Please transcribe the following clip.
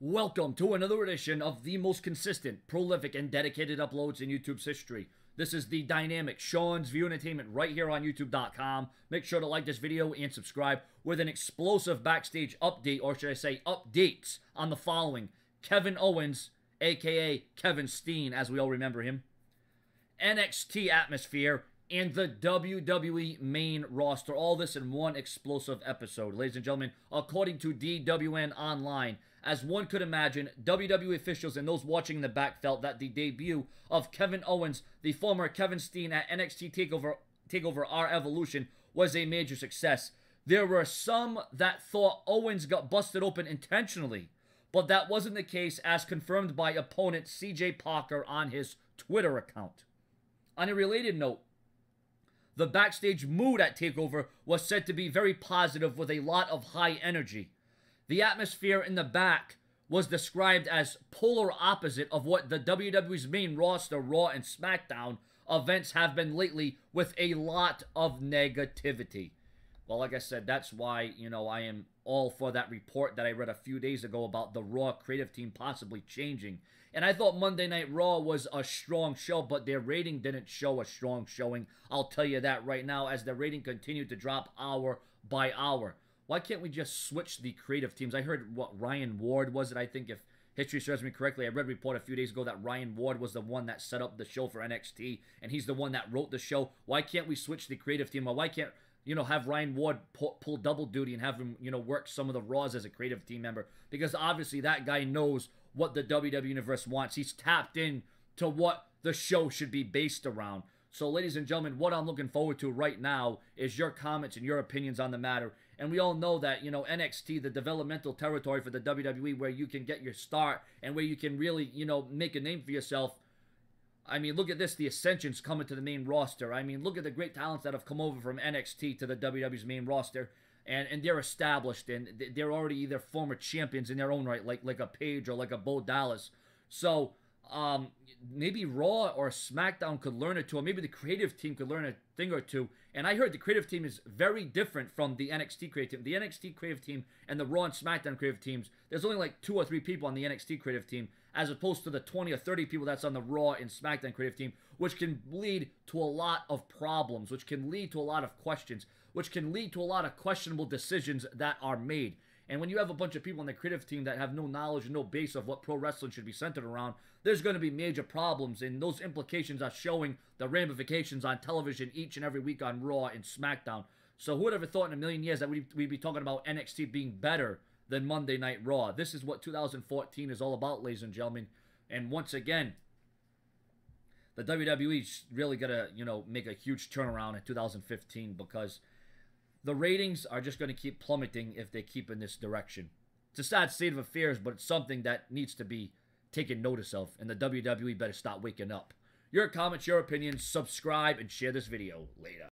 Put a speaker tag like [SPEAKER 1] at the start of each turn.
[SPEAKER 1] Welcome to another edition of the most consistent, prolific, and dedicated uploads in YouTube's history. This is the dynamic Sean's View Entertainment right here on YouTube.com. Make sure to like this video and subscribe with an explosive backstage update, or should I say updates, on the following. Kevin Owens, aka Kevin Steen, as we all remember him, NXT atmosphere, and the WWE main roster. All this in one explosive episode. Ladies and gentlemen, according to DWN Online, as one could imagine, WWE officials and those watching in the back felt that the debut of Kevin Owens, the former Kevin Steen, at NXT TakeOver Our Evolution was a major success. There were some that thought Owens got busted open intentionally, but that wasn't the case, as confirmed by opponent CJ Parker on his Twitter account. On a related note, the backstage mood at TakeOver was said to be very positive with a lot of high energy. The atmosphere in the back was described as polar opposite of what the WWE's main roster, Raw and SmackDown, events have been lately, with a lot of negativity. Well, like I said, that's why, I am all for that report that I read a few days ago about the Raw creative team possibly changing. And I thought Monday Night Raw was a strong show, but their rating didn't show a strong showing. I'll tell you that right now, as the rating continued to drop hour by hour. Why can't we just switch the creative teams? I heard, Ryan Ward was it? I think, if history serves me correctly, I read a report a few days ago that Ryan Ward was the one that set up the show for NXT, and he's the one that wrote the show. Why can't we switch the creative team? Or why can't, have Ryan Ward pull double duty and have him, work some of the Raws as a creative team member? Because obviously that guy knows what the WWE Universe wants. He's tapped in to what the show should be based around. So, ladies and gentlemen, what I'm looking forward to right now is your comments and your opinions on the matter. And we all know that, NXT, the developmental territory for the WWE, where you can get your start and where you can really, make a name for yourself. I mean, look at this, the Ascension's coming to the main roster. I mean, look at the great talents that have come over from NXT to the WWE's main roster. And they're established, and they're already either former champions in their own right, like a Paige or like a Bo Dallas. So, maybe Raw or SmackDown could learn it too, or maybe the creative team could learn a thing or two. And I heard the creative team is very different from the NXT creative team. The NXT creative team and the Raw and SmackDown creative teams, there's only like 2 or 3 people on the NXT creative team, as opposed to the 20 or 30 people that's on the Raw and SmackDown creative team, which can lead to a lot of problems, which can lead to a lot of questions, which can lead to a lot of questionable decisions that are made. And when you have a bunch of people on the creative team that have no knowledge and no base of what pro wrestling should be centered around, there's going to be major problems, and those implications are showing the ramifications on television each and every week on Raw and SmackDown. So who would have ever thought in a million years that we'd be talking about NXT being better than Monday Night Raw? This is what 2014 is all about, ladies and gentlemen. And once again, the WWE's really got to, make a huge turnaround in 2015, because the ratings are just going to keep plummeting if they keep in this direction. It's a sad state of affairs, but it's something that needs to be taken notice of, and the WWE better start waking up. Your comments, your opinions, subscribe, and share this video. Later.